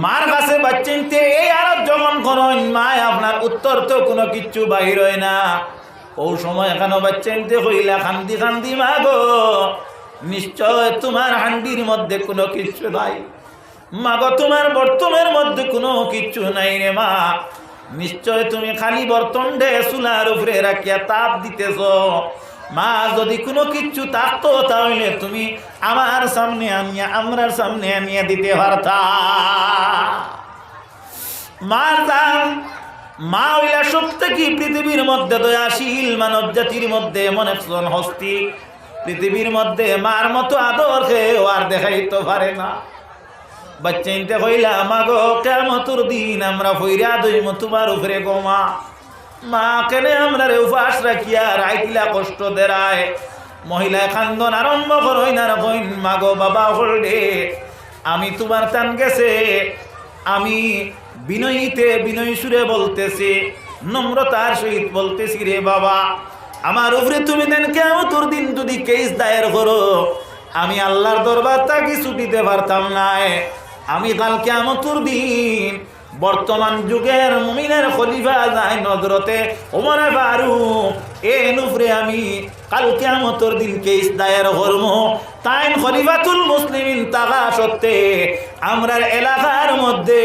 মার কাছে বাচ্চিনতে এই আরব যখন করেন, মা আপনার উত্তর তো কোনো কিচ্ছু বাহির হয় না। ও সময় এখানে বাচ্চিনতে হইলা খান্দি খান্দি, মা গো নিশ্চয় তোমার হান্ডির মধ্যে কোনো কিচ্ছু নাই, মা গো তোমার বর্তনের মধ্যে কোনো কিচ্ছু নাই রে মা, নিশ্চয় তুমি খালি বর্তন ডে চুলার উপরে রাখিয়া তাপ দিতেছ। মা যদি কোনো কিছু থাকতো তাহলে তুমি আমার সামনে আনিয়া আমরার সামনে আনিয়া দিতে পারতা। মার দাম মা হইলা সত্যি পৃথিবীর মধ্যে দয়াশীল মানব জাতির মধ্যে এমন একজন হস্তি পৃথিবীর মধ্যে মার মতো আদর কেউ আর দেখাইতে পারে না। বাচ্চা ইনতে কইলা মা গো কিয়ামতের দিন আমরা ফইরা দইম তোমার উপরে গো মা। মা কেনে আমরা রে উপাস রাখিয়া রাইতিলা কষ্ট দেরায়। মহিলা খান্দন আরম্ভ করই না কইন মা গো বাবা হলডে আমি তোমার টান গেছে, আমি বিনয়ীতে বিনয়ী সুরে বলতেছি, নম্রতার সহিত বলতেছি রে বাবা আমার উপরে তুমি দেন কিয়ামতের দিন যদি কেস দায়ের করো আমি আল্লাহর দরবার থাকি ছুটিতে পারতাম না। আমি কাল কিয়ামতের দিন বর্তমান যুগের মুমিনের খলিফা যায় নজরতে ওমর ফারুক এর উপরে আমি কাল কিয়ামতের দিন কেস দায়ের করব। তাই খলিফাতুল মুসলিমিন থাকা সত্ত্বে আমরা এলাকার মধ্যে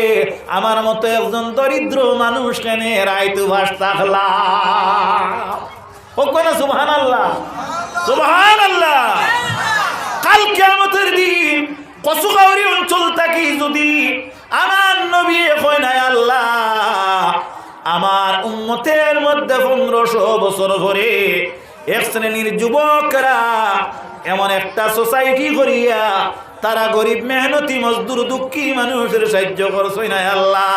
আমার মতো একজন দরিদ্র মানুষ কেনে রাইতু ভাস থাকলাম। হোক না সুবহানাল্লাহ, সুবহানাল্লাহ। কাল কিয়ামতের দিন কসুগাউরি অঞ্চল থাকি যদি আমার নবী কয় না আল্লাহ আমার উম্মতের মধ্যে 1500 বছর ধরে এক শ্রেণীর যুবকরা এমন একটা সোসাইটি করিয়া তারা গরিব মেহনতি মজদুর দুঃখী মানুষের সাহায্য করছে না আল্লাহ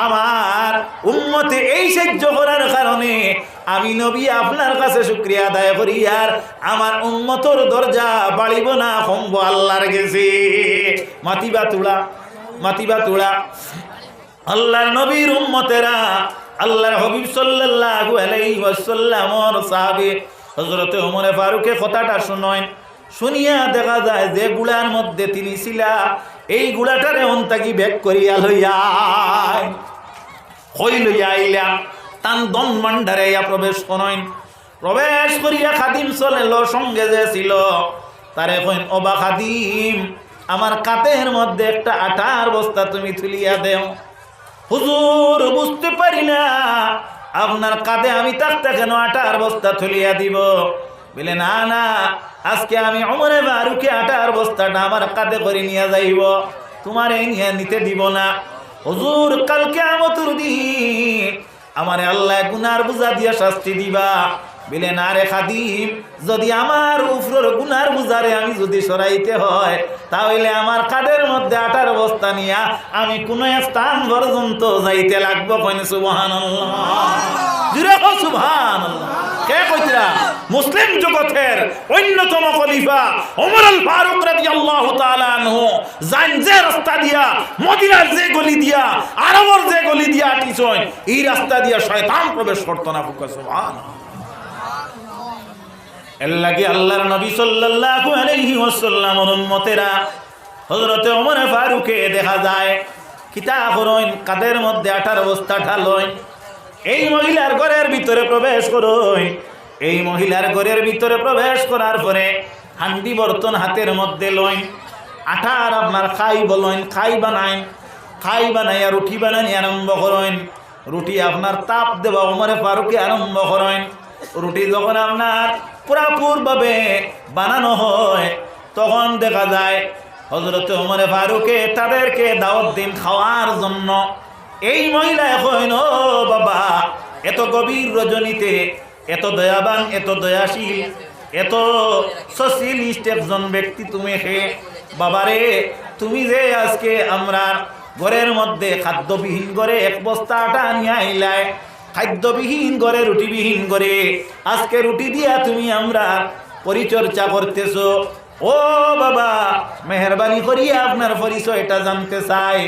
আমার উম্মতে এই সাহায্য করার কারণে আমি নবী আপনার কাছে শুকরিয়া আদায় করি আর আমার উম্মতর দরজা বাড়িব না কমবো আল্লাহর গেছে। মাতিবা তুলা আল্লাহর নবীর উম্মতেরা আল্লাহর হাবিব সাল্লাল্লাহু আলাইহি ওয়াসাল্লামর সাহাবী হযরতে ওমর ফারুকে কথাটা শুনেন। শুনিয়া দেখা যায় যে গুলার মধ্যে তিনি ছিলা এই গুলাটারে অন্তাকি ব্যাগ করিয়া লইয়া আইলা তান দন মান্ডারে প্রবেশ করেন। প্রবেশ করিয়া খাদিম চলেল সঙ্গে যে ছিল তারে কইন ওবা খাদিম আমার কাতের মধ্যে একটা আটার বস্তা তুমি তুলিয়া দেও। হুজুর বুঝতে পারি না আপনার কাঁধে আমি থাকতে কেন আটার বস্তা তুলিয়া দিব। বলে না না আজকে আমি ওমর ফারুকে আটার বস্তাটা আমার কাঁধে করে নিয়ে যাইব, তোমার এই নিয়ে নিতে দিব না। হুজুর কাল কিয়ামতের দিন আমারে আল্লাহ গুনার বুঝা দিয়া শাস্তি দিবা। বলে না রে খাদিম যদি আমার উপরের গুনার বুঝারে আমি যদি সরাইতে হয় তাহলে আমার কাঁধের মধ্যে আটার বস্তা নিয়া আমি কোনো স্থান পর্যন্ত যাইতে লাগবো। কইনে সুবহানাল্লাহ, জুরে কও সুবহানাল্লাহ। কে কইতরা? মুসলিম জগতের অন্যতম খলিফা ওমর আল ফারুক রাদিয়াল্লাহু তাআলা আনহু জান যে রাস্তা দিয়া মদিনার যে গলি দিয়া আরবের যে গলি দিয়া আটিছয় এই রাস্তা দিয়া শয়তান প্রবেশ করত না। সুবহানাল্লাহ। এল্লাকি আল্লাহর নবী সাল্লাল্লাহু আলাইহি ওয়াসাল্লামের উম্মতেরা হযরতে ওমর ফারুকে দেখা যায় কিতাব রইন কাদের মধ্যে আটার বস্তা ঢালইন। এই মহিলার ঘরের ভিতরে প্রবেশ করইন। এই মহিলার ঘরের ভিতরে প্রবেশ করার পরে হান্ডি বর্তন হাতের মধ্যে লইন। আটার আপনার খাই বলইন, খাই বানাইন। খাই বানাইয়া রুটি বানানি আরম্ভ করেন। রুটি আপনার তাপ দেওয়া ওমর ফারুকে আরম্ভ করেন। রুটি যখন আপনার পুরাপুরভাবে বানানো হয় তখন দেখা যায় হযরত ওমর ফারুকে তাদেরকে দাওয়াত দিন খাওয়ার জন্য। এই মহিলা এখন ও বাবা এত গভীর রজনীতে এত দয়াবান এত দয়াশীল এত সোশ্যালিস্ট একজন ব্যক্তি তুমি হে বাবারে তুমি যে আজকে আমরা ঘরের মধ্যে খাদ্যবিহীন করে এক বস্তা আটা নিয়ে আইলায়, খাদ্যবিহীন করে রুটিবিহীন করে আজকে রুটি দিয়া তুমি আমরা পরিচর্যা করতেছ। ও বাবা মেহরবানি করিয়া আপনার পরিচয়টা জানতে চাই।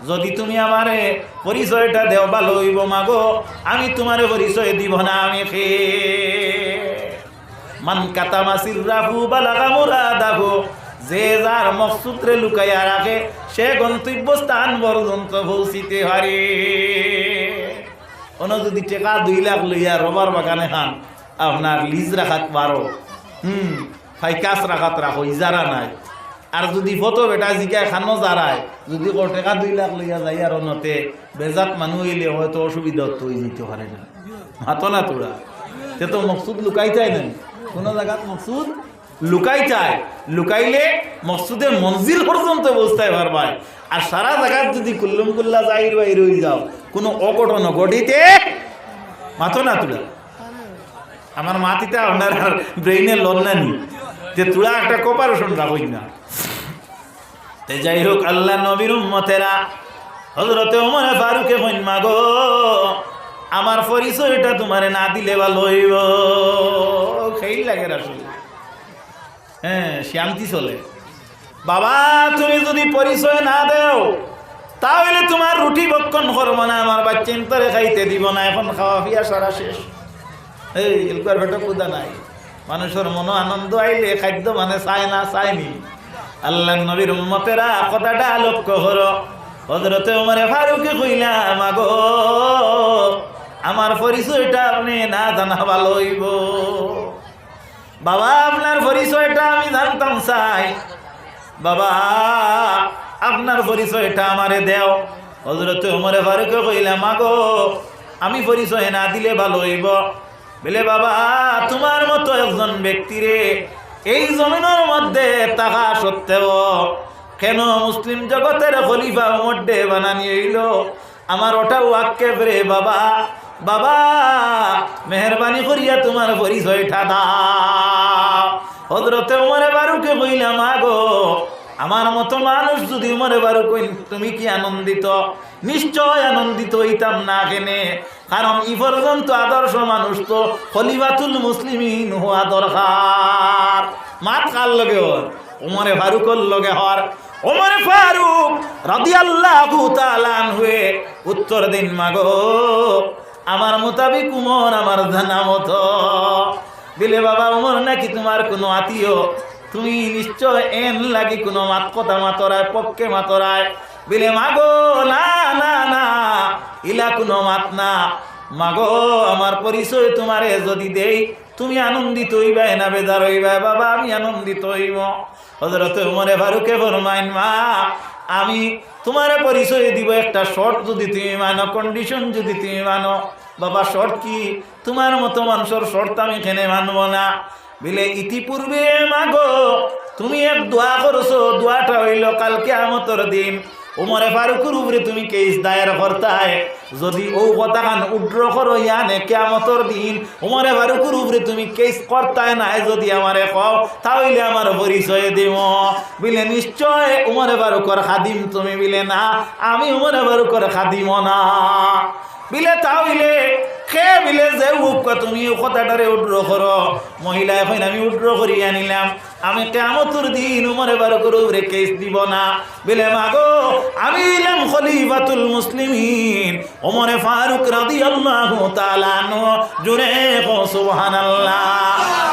যদি তুমি আমারে পরিচয়টা দেও ভালো হইব মাগো, আমি তোমারে পরিচয় দিব না। আমি খে মান কাতামা সিররাহু বালাগা মুরাদাহু, যে যার মকসুদরে লুকাইয়া রাখে সে গন্তব্যস্থান পর্যন্ত পৌঁছিতে পারে। কোনো যদি টাকা 2 লাখ লইয়া রবার বাগানে খান আপনার লিজ রাখাত পারো, ভাই কাজ রাখাত রাখো, ইজারা নাই। আর যদি ফটো বেটা জিকায় খানো যারায় যদি টাকা 2 লাখ লইয়া যাই আর অন্যতে বেজাত মানুষ হইলে হয়তো অসুবিধা তো যেতে পারে না। হাতো না তোরা তে তো মকসুদ লুকাই চায় না, কোনো জায়গাত মকসুদ লুকাই চায়, লুকাইলে মকসুদে মঞ্জিল পর্যন্ত পৌঁছতে পারবাই। আর সারা জায়গাত যদি কুল্লুম কুল্লা যাই বাইর হয়ে যাও, কোনো অঘটন ঘটিতে মাথো না তুলা। আমার মাতিতে আপনার ব্রেইনে লন না নি যে তুলা একটা কপারেশন রাখই না। তে যাই হোক, আল্লাহ নবীর উম্মতেরা হযরতে ওমর ফারুকে কইন, মাগো আমার পরিচয়টা তোমারে না দিলে ভালো হইব। খেই লাগে রাসূল, হ্যাঁ শান্তি চলে। বাবা তুমি যদি পরিচয় না দেও তাহলে তোমার রুটি বক্ষণ করবো না, আমার বাচ্চা ইন্তরে খাইতে দিব না। এখন খাওয়া পিয়া সারা শেষ, এই এলকার ভেটো কুদা নাই। মানুষের মনো আনন্দ আইলে খাদ্য মানে চায় না, চায়নি। আল্লাহ নবীর উম্মতেরা কথাটা লক্ষ্য করো। হযরতে ওমর ফারুকে কইলা, মাগো আমার পরিচয়টা আপনি না জানা ভালো হইব। বাবা আপনার পরিচয়টা আমি জানতাম চাই, বাবা আপনার পরিচয়টা আমারে দেও। হযরতে ওমর ফারুকে কইলা, মাগো আমি পরিচয় না দিলে ভালো হইব। বলে বাবা তোমার মতো একজন ব্যক্তিরে এই জমিনের মধ্যে থাকা সত্ত্বেও কেন মুসলিম জগতের খলিফা মধ্যে বানানি হইল? আমার ওটা ওয়াক্কেফ রে বাবা। বাবা মেহরবানি করিয়া তোমার পরিচয়টা দাও। হযরতে ওমর ফারুকে কইলা, মাগো আমার মতো মানুষ যদি ওমর ফারুক কইন, তুমি কি আনন্দিত? নিশ্চয় আনন্দিত হইতাম না কেনে, কারণ ই পর্যন্ত আদর্শ মানুষ তো খলিফাতুল মুসলিমিন হওয়া দরকার। মাত কার লগে হর? ওমর ফারুকর লগে হর। ওমর ফারুক রাদিয়াল্লাহু তাআলা আনহু উত্তর দিন, মাগো আমার মোতাবিক উমর আমার জানা মতো। দিলে বাবা উমর নাকি তোমার কোনো আত্মীয়? তুমি নিশ্চয় এন লাগি কোনো মাত কথা মাতরায় পক্ষে মাতরায়। বিলে মাগো না না না, ইলা কোনো মাত না। মাগো আমার পরিচয় তোমারে যদি দেই তুমি আনন্দিত হইবাই না বেজার হইবাই? বাবা আমি আনন্দিত হইব। হযরত ওমর ফারুকে ফরমাইন, মা আমি তোমারে পরিচয় দিব, একটা শর্ত যদি তুমি মানো, কন্ডিশন যদি তুমি মানো। বাবা শর্ত কি? তোমার মতো মানুষের শর্ত আমি কেনে মানব না। বিলে ইতিপূর্বে মাগো তুমি এক দোয়া করছো, দোয়াটা হইল কাল কিয়ামতের দিন ওমর ফারুকের উপরে তুমি কেস দায়ের করতায়। যদি ও কথাখান উড্র করো ইয়ানে কিয়ামতের দিন ওমর ফারুকের উপরে তুমি কেস করতায় নাই যদি আমারে কও, তাহলে আমার পরিচয় দিব। বিলে নিশ্চয় ওমর ফারুকের খাদিম তুমি? বিলে না, আমি ওমর ফারুকের খাদিম না। বিলে তাহলে খে বিলে যে তুমি কথাটারে উড্র করো। মহিলা এখন আমি উড্র করি আনিলাম, আমি কিয়ামতের দিন ওমর ফারুকের উপরে কেস দিব না। বিলে মাগো আমি ইলাম খলিফাতুল মুসলিমিন ওমর ফারুক রাদিয়াল্লাহু তাআলা আনহু। জুরে কো সুবহানাল্লাহ।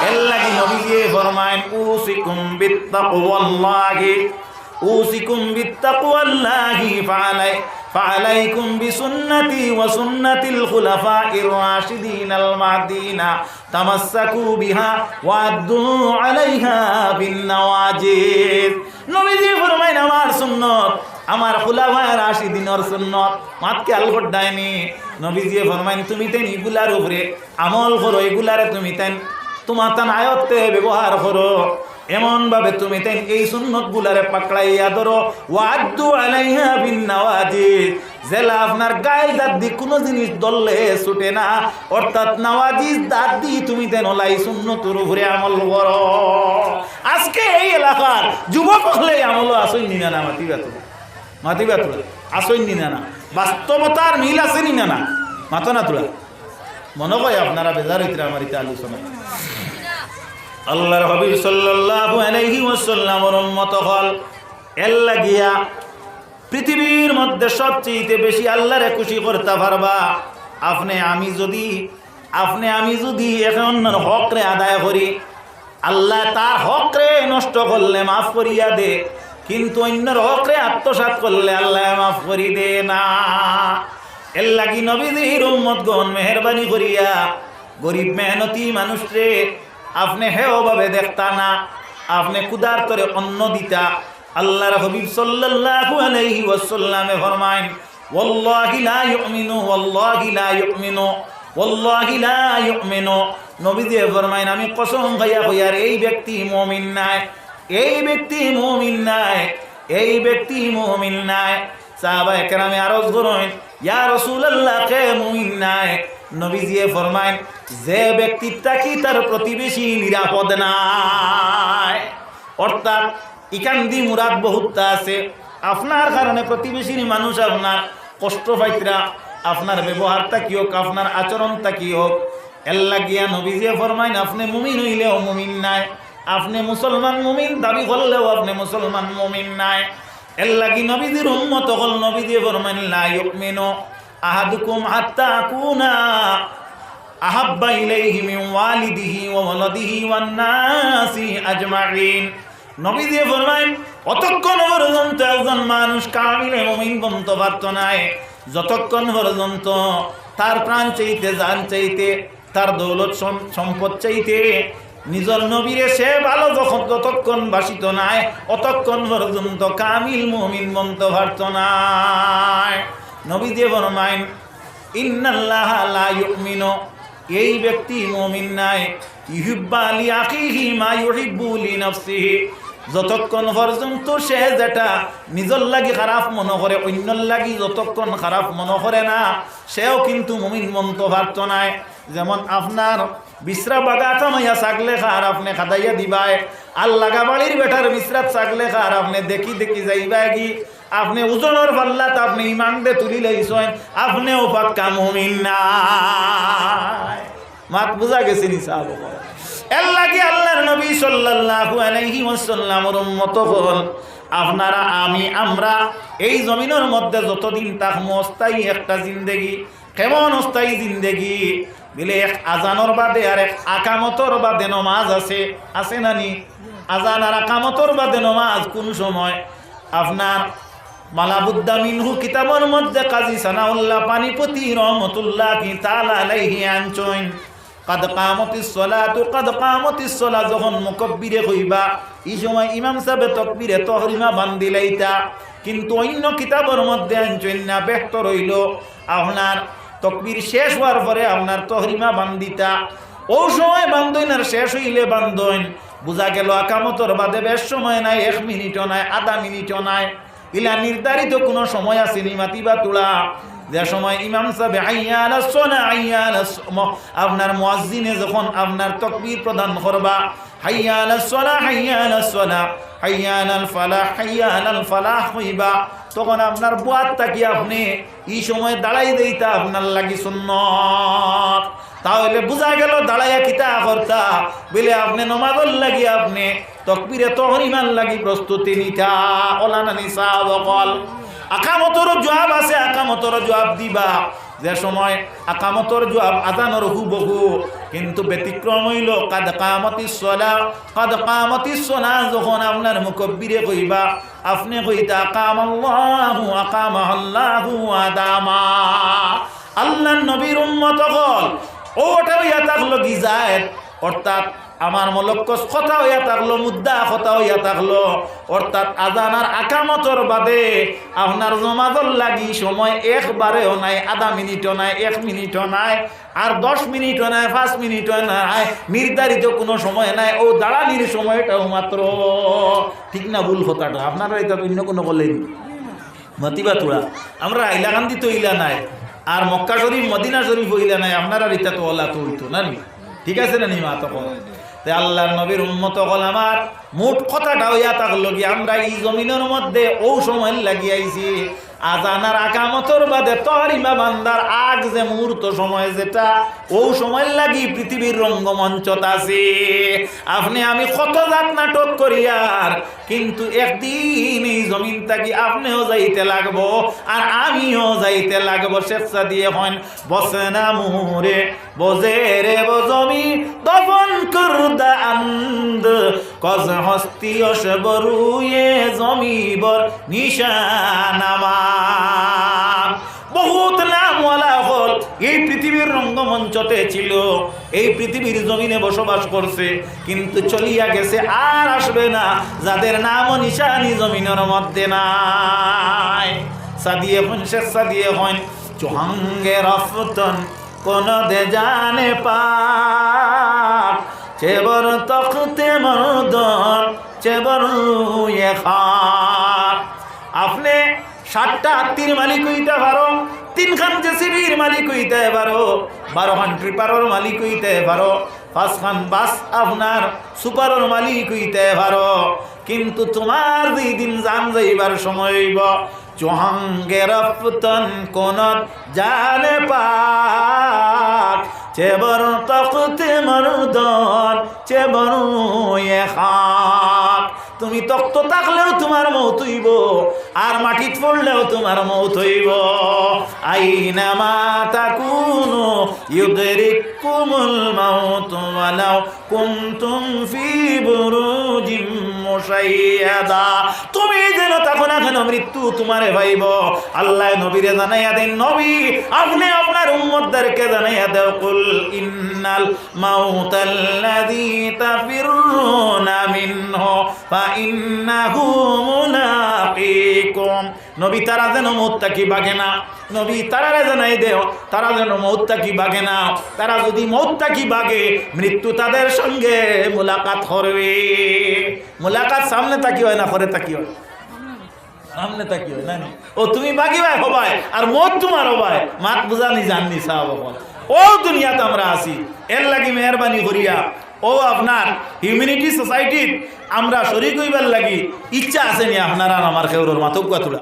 এর লাগি নবীজি ফরমায়েন, উসিকুম বিত্তাকওয়াল্লাহি, উসিকুম বিত্তাকওয়াল্লাহি ফাআলাইকুম বিসুন্নতি ওয়া সুন্নাতিল খুলাফাইর রাশিদিনাল মাহদিনা তামাসসাকু বিহা ওয়া আদ্দু আলাইহা বিন নওয়াজিজ। নবীজি ফরমায়েন, আমার সুন্নত, আমার খুলাফায়ে রাশিদিনের সুন্নত মাতকে আলগট দায়নি। নবীজি ফরমায়েন, তুমি তেন এগুলার উপরে আমল করো, এগুলারে তুমি তেন তোমার তান আয়ত্তে ব্যবহার করো। এমন ভাবে তুমি তাই এই সুন্নত গুলারে পাকড়াইয়া ধরো। ওয়াদ্দু আলাইহা বিন নওয়াজিজ, জেলা আপনার গায়ে দাঁত দি কোনো জিনিস দললে ছুটে না, অর্থাৎ নওয়াজিজ দাঁত দি তুমি তেন লাই সুন্নতের উপরে আমল করো। আজকে এই এলাকার যুবক হলে আমল আসই নিনা না, মাতি বাতুল আসই নিনা না, বাস্তবতার মিল আছে নিনা না, মাতো না তোলা মনে হয় আপনারা বেজার হইতে আমার ইতে আলোচনা। আল্লাহর হাবিব সাল্লাল্লাহু আলাইহি ওয়াসাল্লামের উম্মত হল এর লাগিয়া পৃথিবীর মধ্যে সবচেয়ে বেশি আল্লাহরে খুশি করতে পারবা আপনি আমি যদি এখন হক রে আদায় করি, আল্লাহ তার হক রে নষ্ট করলে মাফ করিয়া দে, কিন্তু অন্যের হক রে আত্মসাৎ করলে আল্লাহ মাফ করি দে না। এর লাগি নবীজির উম্মতগণ মেহরবানি করিয়া গরিব মেহনতি মানুষ রে আপনি হেও ভাবে দেখতা না, আপনি কুদার তরে অন্ন দিতা। আল্লাহর হাবিব সাল্লাল্লাহু আলাইহি ওয়াসাল্লামে ফরমায়েন, ওয়াল্লাহি লা ইউমিনু ওয়াল্লাহি লা ইউমিনু, নবীজি ফরমাইন আমি কসম খাইয়া কইয়ার এই ব্যক্তি মুমিন নাই, এই ব্যক্তি মুমিন নাই, এই ব্যক্তি মুমিন নাই। সাহাবায়ে কেরামে আরজ করেন, ইয়া রাসূলুল্লাহ কে মুমিন নাই? নবীজি ফরমাইন যে ব্যক্তির তাকি তার প্রতিবেশী নিরাপদ নাই। অর্থাৎ ইখান দি মুরাদ বহুতটা আছে। আপনার কারণে প্রতিবেশীর মানুষ আপনার কষ্ট পাইতরা, আপনার ব্যবহারটা কি হোক, আপনার আচরণটা কি হোক, এল্লা গিয়া নবীজি ফরমাইন আপনি মুমিন হইলেও মুমিন নাই, আপনি মুসলমান মুমিন দাবি করলেও আপনি মুসলমান মুমিন নাই। এল্লা কি নবীজির উম্মত হল, নবীজি ফরমাইন লা ইউমিনু আহাদুকুম হাত্তা আকুনা আহাব্বা ইলাইহি মিন ওয়ালিদিহি ওয়া ওয়ালাদিহি ওয়ান নাসি আজমাইন। নবীজি ফরমাইন অতক্ষণ পর্যন্ত একজন মানুষ কামিলে মুমিন বলতে পারত না যতক্ষণ পর্যন্ত তার প্রাণ চাইতে, জান চাইতে, তার দৌলত সম্পদ চাইতে নিজের নবীরে সে ভালো যতক্ষণ বাসিত নাই অতক্ষণ পর্যন্ত কামিল মুমিন বলতে পারত না। নবীজি ফরমাইন ইন্নাল্লাহা লা ইউমিনু, এই ব্যক্তি মুমিন নাই, ইউহিব্বু লি আখিহি মা ইউহিব্বু লি নাফসিহি, যতক্ষণ পর্যন্ত সে যেটা নিজের লাগি খারাপ মনে করে অন্যর লাগি যতক্ষণ খারাপ মনে করে না সেও কিন্তু মুমিন বলতে পারত নাই। যেমন আপনার বিশ্রা বাগাটা মাইয়া ছাগলে খার আপনি খাদাইয়া দিবাই, আর লাগা বাড়ির বেটার বিশ্রাত ছাগলে খার আপনি দেখি দেখি যাইবা কি আপনি ওজনের পাল্লাত আপনি ইমান দে তুলি লাইছেন, আপনিও পাক্কা মুমিন নাই। মাত বুঝা গেছে নি সাহেব? এর লাগি আল্লাহর নবী সাল্লাল্লাহু আলাইহি ওয়াসাল্লামের উম্মত হল আপনারা, আমি, আমরা এই জমিনের মধ্যে যতদিন থাকবো অস্থায়ী একটা জিন্দেগি। কেমন অস্থায়ী জিন্দেগি? বলে এক আজানোর বাদে আর এক আকামতর বাদে নমাজ আছে, আছে না নি? আজান আর আকামতর বাদে নমাজ কোন সময়? আপনার মালাবুদ্দা মিনহু কিতাবের মধ্যে কাজী সানাউল্লাহ পানিপতি রহমতুল্লাহ কি তাআলা আলাইহি আনছেন কাদ কামতিস সালাতু কাদ কামতিস সালাত, যখন মুকাব্বিরে কইবা এই সময় ইমাম সাহেব তাকবীরে তাহরিমা বান্দিলাইতা। কিন্তু অন্য কিতাবের মধ্যে আনছেন না, বেহতর হইল আপনার তাকবীর শেষ হওয়ার পরে আপনার তাহরিমা বান্দিতা। ও সময় বান্ধইন আর শেষ হইলে বান্ধইন, বুঝা গেল আকামতর বাদে বেশ সময় নাই, 1 মিনিটও নাই, আধা মিনিটও নাই, ইলা নির্ধারিত কোনো সময় আছে নি মাতিবা তোলা? যে সময় ইমাম সাহেব হাইয়া আলাস সালাহ হাইয়া আলাস, আপনার মুয়াজ্জিনে যখন আপনার তাকবীর প্রদান করবা হাইয়া আলাস সালাহ হাইয়া আলাস সালাহ হাইয়া আলাল ফালাহ হাইয়া আলাল ফালাহ হইবা, তখন আপনার বুয়াত তাকি আপনি এই সময় দাঁড়াই দেইতা আপনার লাগি সুন্নত। তাহলে বুঝা গেল দাঁড়াইয়া কিতা করতা? বলে আপনি নমাজর লাগি আপনি তাকবীরে তাহরিমার লাগি প্রস্তুতি নিতা। ওলানা নিসা বকল আকামতর জবাব আছে, আকামতর জবাব দিবা। যে সময় আকামতর জবাব আজানর হুবহু, কিন্তু ব্যতিক্রম হইল কাদ কামতিস সালাহ, কাদ কামতিস সালাহ যখন আপনার মুকাব্বিরে কইবা আপনি কইতা আকামাল্লাহু আকামাল্লাহু আদামা। আল্লাহর নবীর উম্মত হল ওটা হইয়া থাকলো গিজায়েত, অর্থাৎ আমার মলক্কস কথা হইয়া থাকলো, মুদ্দা কথা হইয়া থাকলো, অর্থাৎ আজান আর আকামতর বাদে আপনার নমাজর লাগি সময় একবারেও নাই, আধা মিনিটও নাই, 1 মিনিটও নাই, আর 10 মিনিটও নাই, 5 মিনিটও নাই, নির্ধারিত কোনো সময় নাই। ও দাঁড়ানির সময়টাও মাত্র। ঠিক না ভুল কথাটা? আপনারা এটা অন্য কোনো বলেন মতিবা তোরা, আমরা ইলাকান্দি তো ইলা নাই, আর মক্কা শরীফ মদিনা শরীফ হইলা নাই, আপনারা রিতা তো ওলা তো হইতো না নি? ঠিক আছে না নি মা? তখন আল্লাহর নবীর উম্মত হল আমার মোট কথাটা হইয়া থাকলো কি আমরা এই জমিনের মধ্যে ও সময় লাগিয়াইছি আজানার আকামতর বাদে তাহরিমা বান্দার আগ যে মুহূর্ত সময় যেটা ও সময় লাগি পৃথিবীর রঙ্গমঞ্চত আছে। আপনি আমি কত জাত নাটক করি আর কিন্তু একদিন এই জমিন থাকি আপনিও যাইতে লাগবো আর আমিও যাইতে লাগবো। স্বেচ্ছা দিয়ে হন বসে না মুহুরে বজে রে বজমি দফন করদা আন্দ কজ হস্তি অসে বরুয়ে জমিবর নিশানামা। বহুত নামওয়ালা হল এই পৃথিবীর রঙ্গমঞ্চতে ছিল, এই পৃথিবীর জমিনে বসবাস করছে, কিন্তু চলিয়া গেছে আর আসবে না, যাদের নাম ও নিশানি জমিনের মধ্যে নাই। সাদিয়ে হন শেখ সাদিয়ে হন চুহাঙ্গে রফতন কোন দে জানে পাক চেবর তখতে মর্দন চেবর ইয়ে খাক। আপনি 7টা হাতির মালিক হইতে পারো, 3খান জেসিবির মালিক হইতে পারো, 12খান ট্রিপারের মালিক হইতে পারো, 5খান বাস আপনার সুপারের মালিক হইতে পারো, কিন্তু তোমার যেই দিন জান যাইবার সময় হইব চোহাঙ্গে রফতন কোন জানে পাক চেবর তখতে মরদন চেবর ইয়ে খাক। তুমি তক্ত থাকলেও তোমার মৌত হইব, আর মাটিত পড়লেও তোমার মৌত হইব। আইনামা তাকুনু ইউদরিকুমুল মাউত ওয়ালাউ কুনতুম ফি বুরুজিম মুশাইয়াদা। তুমি যেন তখন এখন মৃত্যু তোমারে ভাইব। আল্লাহ নবীরে জানাইয়া দেন, নবী আপনি আপনার উম্মতদেরকে জানাইয়া দাও, কুল ইন্নাল মাউতাল্লাযী তাফিরুনা মিনহু ফাইন্নাহু মুলাকীকুম। নবী তারা যেন মৌতটা কি বাগে না, নবী তারারে জানাই দেও তারা যেন মৌতটা কি বাগে না। তারা যদি মৌতটা কি বাগে মৃত্যু তাদের সঙ্গে মুলাকাত করবে। মুলাকাত সামনে তাকি হয় না পরে তাকি হয়? সামনে তাকি হয় না। ও তুমি বাগিবাই হবাই আর মত তোমার হবাই, মাত বুঝানি জাননি সাহাব। ও দুনিয়াতে আমরা আছি, এর লাগি মেহরবানি করিয়া ও আপনার হিউম্যানিটি সোসাইটির আমরা শরীক হইবার লাগি ইচ্ছা আছে নি আপনারা আমার খেউরর মাথক কাতুরা।